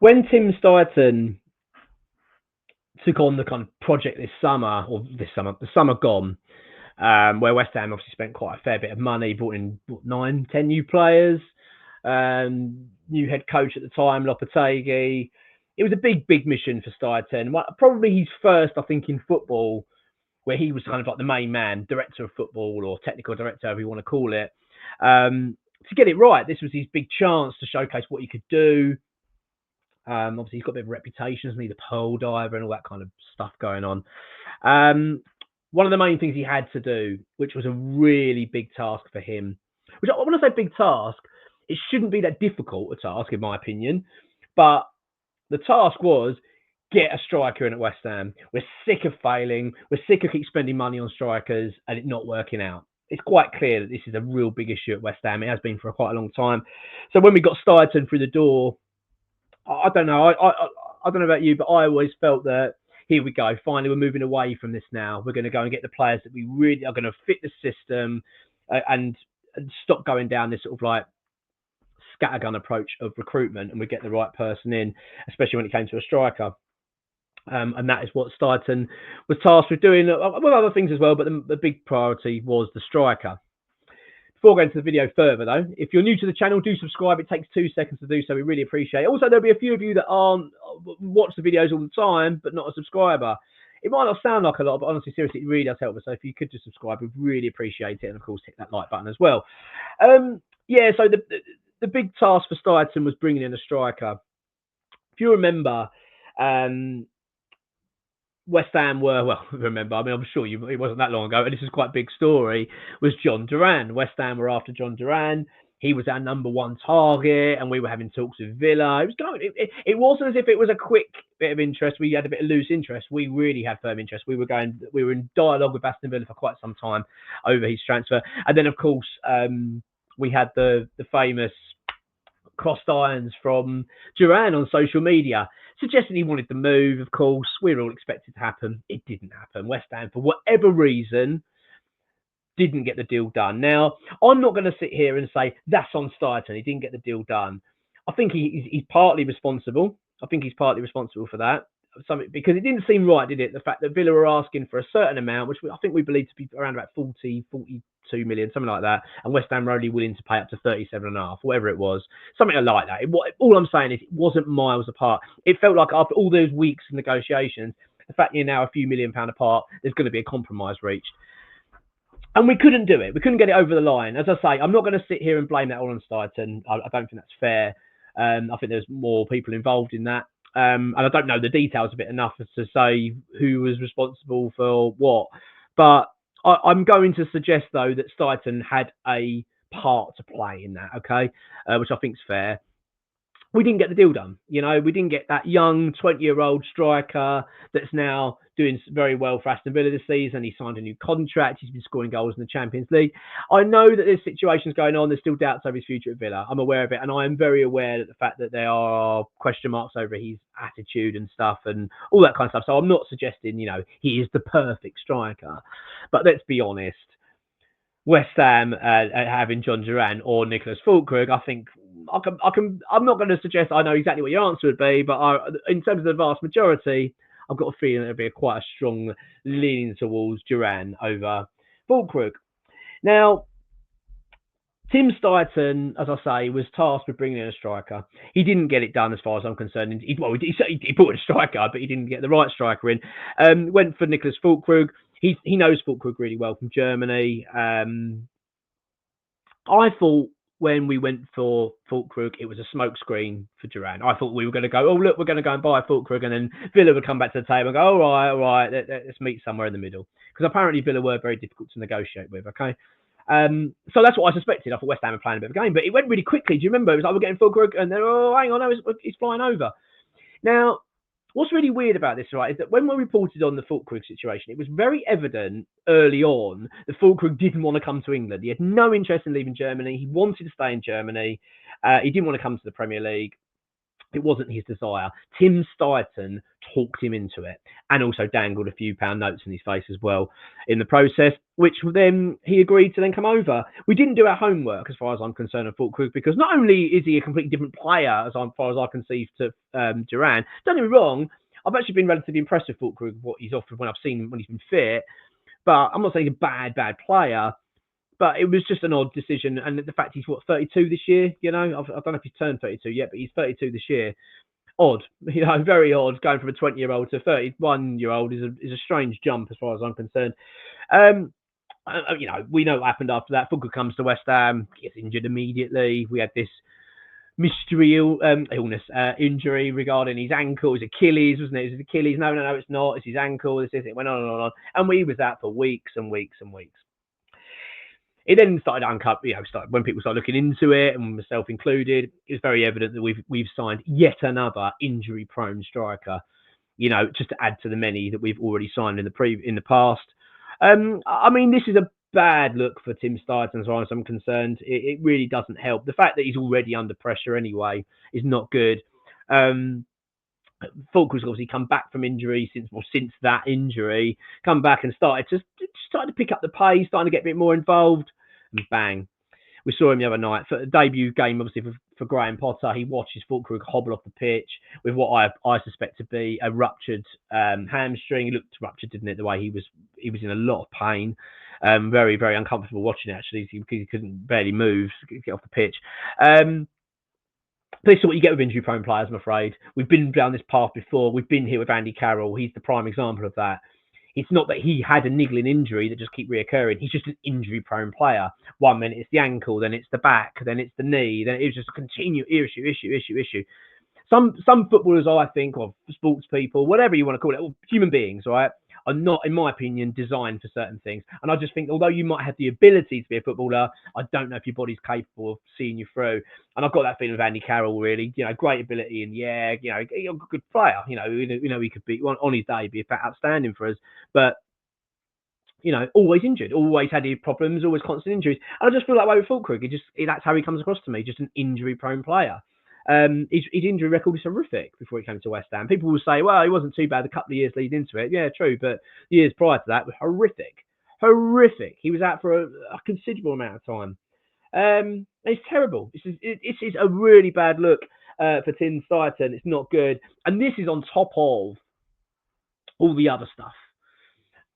When Tim Steidten took on the kind of project the summer gone, where West Ham obviously spent quite a fair bit of money, brought in 9, 10 new players, new head coach at the time, Lopetegui. It was a big mission for Steidten. Probably his first, I think, in football, where he was kind of like the main man, director of football or technical director, however you want to call it. To get it right, this was his big chance to showcase what he could do. Obviously, he's got a bit of a reputation as the pearl diver and all that kind of stuff going on. One of the main things he had to do, which was a really big task for him, which when I say big task, it shouldn't be that difficult a task, in my opinion, but the task was get a striker in at West Ham. We're sick of failing. We're sick of keep spending money on strikers and it not working out. It's quite clear that this is a real big issue at West Ham. It has been for quite a long time. So when we got Steidten through the door, I don't know. I don't know about you, but I always felt that here we go. Finally, we're moving away from this now. We're going to go and get the players that we really are going to fit the system and stop going down this sort of like scattergun approach of recruitment, and we get the right person in, especially when it came to a striker. And that is what Steidten was tasked with doing, with other things as well, but the big priority was the striker. Before going to the video further, though, if you're new to the channel, do subscribe. It takes 2 seconds to do so. We really appreciate it. Also, there'll be a few of you that watch the videos all the time, but not a subscriber. It might not sound like a lot, but honestly, seriously, it really does help us. So if you could just subscribe, we'd really appreciate it. And, of course, hit that like button as well. So the big task for Steidten was bringing in a striker. If you remember, West Ham I'm sure it wasn't that long ago, and this is quite a big story, was Jhon Durán. West Ham were after Jhon Durán. He was our number one target, and we were having talks with Villa. It wasn't as if it was a quick bit of interest. We had a bit of loose interest. We really had firm interest. We were in dialogue with Aston Villa for quite some time over his transfer. And then, of course, we had the famous crossed irons from Durán on social media, suggesting he wanted to move. Of course, we were all expected to happen. It didn't happen. West Ham, for whatever reason, didn't get the deal done. Now, I'm not going to sit here and say that's on Steidten. He didn't get the deal done. I think he's partly responsible. I think he's partly responsible for that. Because it didn't seem right, did it? The fact that Villa were asking for a certain amount, which I think we believe to be around about 42 million, something like that, and West Ham were only willing to pay up to 37.5, whatever it was, something like that. All I'm saying is it wasn't miles apart. It felt like after all those weeks of negotiations, the fact you're now a few £1 million apart, there's going to be a compromise reached. And we couldn't do it. We couldn't get it over the line. As I say, I'm not going to sit here and blame that all on Steidten. I don't think that's fair. I think there's more people involved in that. And I don't know the details of it enough to say who was responsible for what. But I'm going to suggest, though, that Steidten had a part to play in that, okay, which I think is fair. We didn't get the deal done. We didn't get that young 20-year-old striker that's now doing very well for Aston Villa this season. He signed a new contract. He's been scoring goals in the Champions League. I know that there's situations going on. There's still doubts over his future at Villa. I'm aware of it. And I am very aware of the fact that there are question marks over his attitude and stuff and all that kind of stuff. So I'm not suggesting, he is the perfect striker. But let's be honest. West Ham having Jhon Durán or Niclas Fullkrug, I think I'm not going to suggest I know exactly what your answer would be, but in terms of the vast majority, I've got a feeling there'll be quite a strong leaning towards Durán over Füllkrug. Now, Tim Steidten, as I say, was tasked with bringing in a striker. He didn't get it done as far as I'm concerned. He brought in a striker, but he didn't get the right striker in. Went for Niclas Fullkrug. He knows Füllkrug really well from Germany. I thought when we went for Füllkrug, it was a smokescreen for Durán. I thought we were going to go, oh, look, we're going to go and buy Füllkrug, and then Villa would come back to the table and go, all right, let's meet somewhere in the middle. Because apparently Villa were very difficult to negotiate with, okay? So that's what I suspected. I thought West Ham were playing a bit of a game, but it went really quickly. Do you remember? It was like, we're getting Füllkrug, and then, oh, hang on, no, he's flying over. Now, what's really weird about this, right, is that when we reported on the Füllkrug situation, it was very evident early on that Füllkrug didn't want to come to England. He had no interest in leaving Germany. He wanted to stay in Germany. He didn't want to come to the Premier League. It wasn't his desire. Tim Steidten talked him into it and also dangled a few pound notes in his face as well in the process, which then he agreed to then come over. We didn't do our homework as far as I'm concerned of Füllkrug, because not only is he a completely different player as far as I can see to Durán, don't get me wrong, I've actually been relatively impressed with Füllkrug, what he's offered when I've seen him when he's been fit, but I'm not saying he's a bad player. But it was just an odd decision, and the fact he's 32 this year. I don't know if he's turned 32 yet, but he's 32 this year. Odd, very odd. Going from a 20-year-old to a 31-year-old is a strange jump as far as I'm concerned. We know what happened after that. Füllkrug comes to West Ham, gets injured immediately. We had this mystery illness, injury regarding his ankle, his Achilles, wasn't it? It was his Achilles. No, it's not. It's his ankle. It went on and on, and we was out for weeks and weeks and weeks. It then started when people started looking into it, and myself included, it's very evident that we've signed yet another injury-prone striker. Just to add to the many that we've already signed in the past. This is a bad look for Tim Steidten as far as I'm concerned. It really doesn't help. The fact that he's already under pressure anyway is not good. Füllkrug's obviously come back from injury since that injury, come back and started to pick up the pace, starting to get a bit more involved, and bang. We saw him the other night for a debut game, obviously for Graham Potter. He watches Füllkrug hobble off the pitch with what I suspect to be a ruptured hamstring. He looked ruptured, didn't it? The way he was in a lot of pain. Very, very uncomfortable watching it, actually, because he couldn't barely move to get off the pitch. This is what you get with injury-prone players, I'm afraid. We've been down this path before. We've been here with Andy Carroll. He's the prime example of that. It's not that he had a niggling injury that just keep reoccurring. He's just an injury-prone player. 1 minute it's the ankle, then it's the back, then it's the knee, then it was just a continual issue. Some footballers, I think, or sports people, whatever you want to call it, or human beings, right, are not, in my opinion, designed for certain things. And I just think, although you might have the ability to be a footballer, I don't know if your body's capable of seeing you through. And I've got that feeling with Andy Carroll, really. Great ability, and he's a good player. He could be on his day be outstanding for us, but always injured, always had his problems, always constant injuries. And I just feel that way with Füllkrug. That's how he comes across to me, just an injury-prone player. His injury record is horrific before he came to West Ham. People will say, well, he wasn't too bad a couple of years leading into it. Yeah, true, but the years prior to that were horrific. He was out for a considerable amount of time. It's terrible. This is a really bad look for Tim Steidten. It's not good, and this is on top of all the other stuff.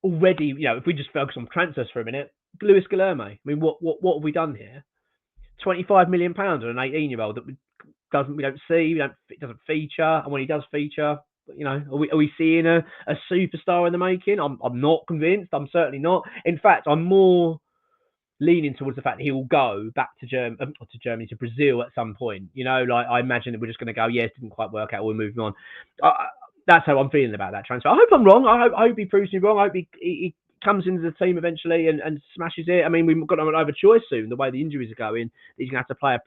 Already, if we just focus on transfers for a minute, Lewis Guilherme. What have we done here? £25 million on an 18-year-old that we don't see, it doesn't feature, and when he does feature, are we seeing a superstar in the making? I'm not convinced. I'm certainly not. In fact, I'm more leaning towards the fact that he will go back to Brazil at some point. I imagine that we're just going to go, yes, didn't quite work out, we're moving on. That's how I'm feeling about that transfer. I hope I'm wrong. I hope he proves me wrong. I hope he comes into the team eventually and smashes it. We've got another choice soon. The way the injuries are going, he's going to have to play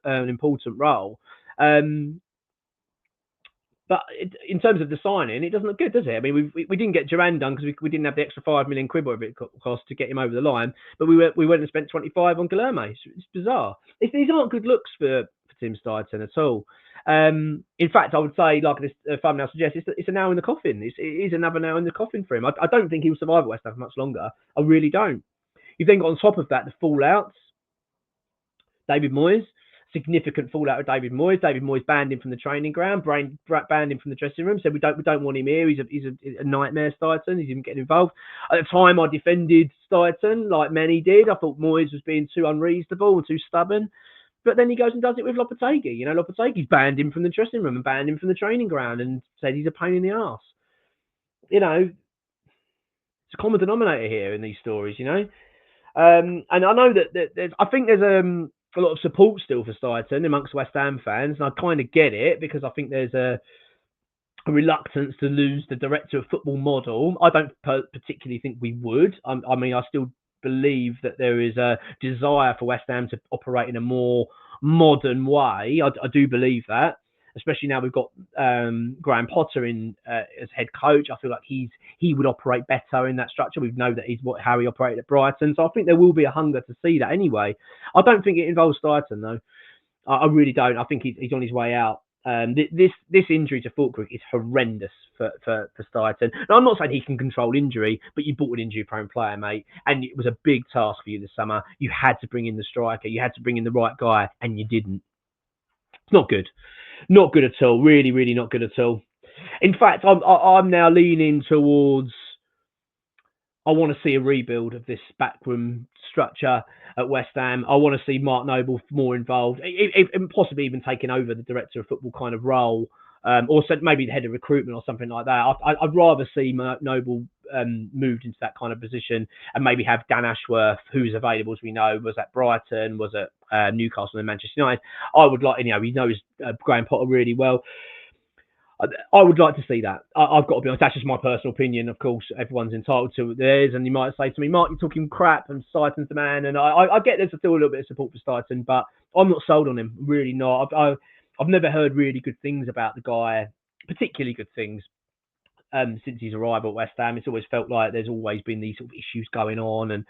an important role. But in terms of the signing, it doesn't look good, does it? We didn't get Durán done because we didn't have the extra £5 million whatever it cost to get him over the line. But we went and spent 25 on Guilherme. It's bizarre. These aren't good looks for Tim Steidten at all. In fact, I would say, like this thumbnail suggests, it's a nail in the coffin. It is another nail in the coffin for him. I don't think he'll survive at West Ham for much longer. I really don't. You've then got on top of that the fallouts. David Moyes, significant fallout with David Moyes. David Moyes banned him from the training ground, banned him from the dressing room. Said we don't want him here. He's a nightmare, Steidten. He's even getting involved. At the time, I defended Steidten like many did. I thought Moyes was being too unreasonable and too stubborn. But then he goes and does it with Lopetegui. Lopetegui's banned him from the dressing room and banned him from the training ground and said he's a pain in the arse. It's a common denominator here in these stories, And I know that I think there's a lot of support still for Steidten amongst West Ham fans, and I kind of get it because I think there's a reluctance to lose the director of football model. I don't particularly think we would. I still believe that there is a desire for West Ham to operate in a more modern way. I do believe that, especially now we've got Graham Potter in as head coach. I feel like he would operate better in that structure. We know that how he operated at Brighton, so I think there will be a hunger to see that anyway. I don't think it involves Steidten though. I really don't. I think he's on his way out. This injury to Füllkrug is horrendous for Steidten. Now, I'm not saying he can control injury, but you bought an injury-prone player, mate, and it was a big task for you this summer. You had to bring in the striker, you had to bring in the right guy, and you didn't. It's not good. Not good at all. Really, really not good at all. In fact, I'm now leaning towards I want to see a rebuild of this backroom structure at West Ham. I want to see Mark Noble more involved, and possibly even taking over the director of football kind of role, or maybe the head of recruitment or something like that. I'd rather see Mark Noble moved into that kind of position, and maybe have Dan Ashworth, who's available, as we know, was at Brighton, was at Newcastle and Manchester United. I would like, he knows Graham Potter really well. I would like to see that. I've got to be honest. That's just my personal opinion. Of course, everyone's entitled to theirs. And you might say to me, Mark, you're talking crap and Steidten's the man. And I get there's still a little bit of support for Steidten, but I'm not sold on him. Really not. I've never heard really good things about the guy, particularly good things, since his arrival at West Ham. It's always felt like there's always been these sort of issues going on, and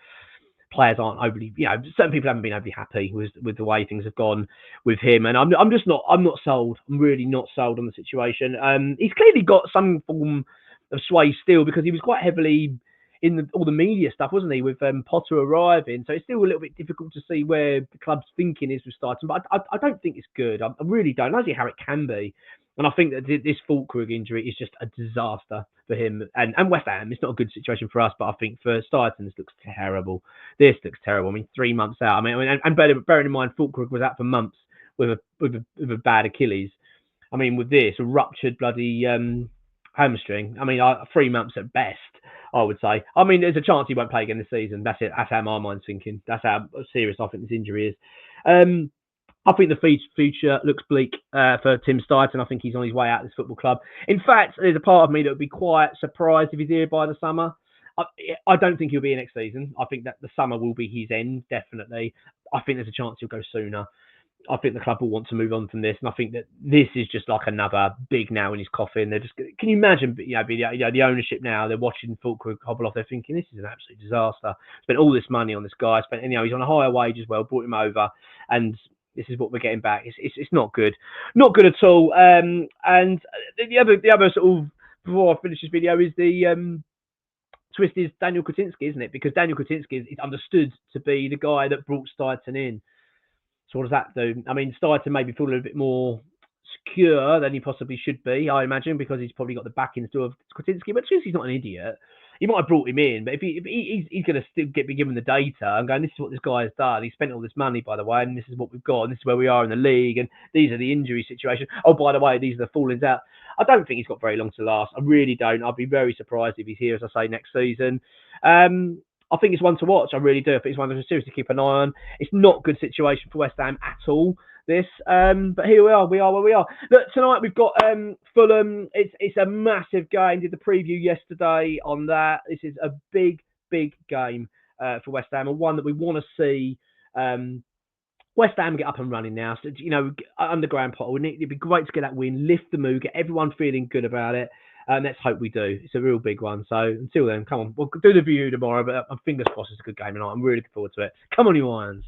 players aren't overly, certain people haven't been overly happy with the way things have gone with him, and I'm not sold. I'm really not sold on the situation. He's clearly got some form of sway still, because he was quite heavily in all the media stuff, wasn't he, with Potter arriving? So it's still a little bit difficult to see where the club's thinking is with Steidten, but I don't think it's good. I really don't. I don't see how it can be. And I think that this Füllkrug injury is just a disaster for him and West Ham. It's not a good situation for us, but I think for Steidten, this looks terrible. This looks terrible. I mean, 3 months out. And bearing in mind, Füllkrug was out for months with a bad Achilles. I mean, with this, a ruptured bloody hamstring. I mean, 3 months at best, I would say. I mean, there's a chance he won't play again this season. That's it. That's how my mind's thinking. That's how serious I think this injury is. I think the future looks bleak for Tim Steidten. I think he's on his way out of this football club. In fact, there's a part of me that would be quite surprised if he's here by the summer. I don't think he'll be here next season. I think that the summer will be his end, definitely. I think there's a chance he'll go sooner. I think the club will want to move on from this, and I think that this is just like another big nail in his coffin. They're just, can you imagine? The ownership now, they're watching Füllkrug hobble off. They're thinking, this is an absolute disaster. Spent all this money on this guy. He's on a higher wage as well. Brought him over, and this is what we're getting back. It's not good, not good at all. And the other sort of, before I finish this video, is the twist is Daniel Kutinski, isn't it? Because Daniel Kutinski is understood to be the guy that brought Steidten in. So what does that do? I mean, Steidten maybe feel a little bit more secure than he possibly should be, I imagine, because he's probably got the backing still of Kutinski. But since he's not an idiot, he might have brought him in. But if he's going to still be given the data and going, this is what this guy has done. He spent all this money, by the way, and this is what we've got, and this is where we are in the league, and these are the injury situations. Oh, by the way, these are the fallings out. I don't think he's got very long to last. I really don't. I'd be very surprised if he's here, as I say, next season. I think it's one to watch. I really do. I think it's one to seriously keep an eye on. It's not a good situation for West Ham at all, this. But here we are. We are where we are. Look, tonight we've got Fulham. It's a massive game. Did the preview yesterday on that. This is a big, big game for West Ham, and one that we want to see West Ham get up and running now. So, under Graham Potter, it'd be great to get that win, lift the mood, get everyone feeling good about it. Let's hope we do. It's a real big one. So until then, come on. We'll do the review tomorrow, but fingers crossed it's a good game tonight. I'm really looking forward to it. Come on, you Irons.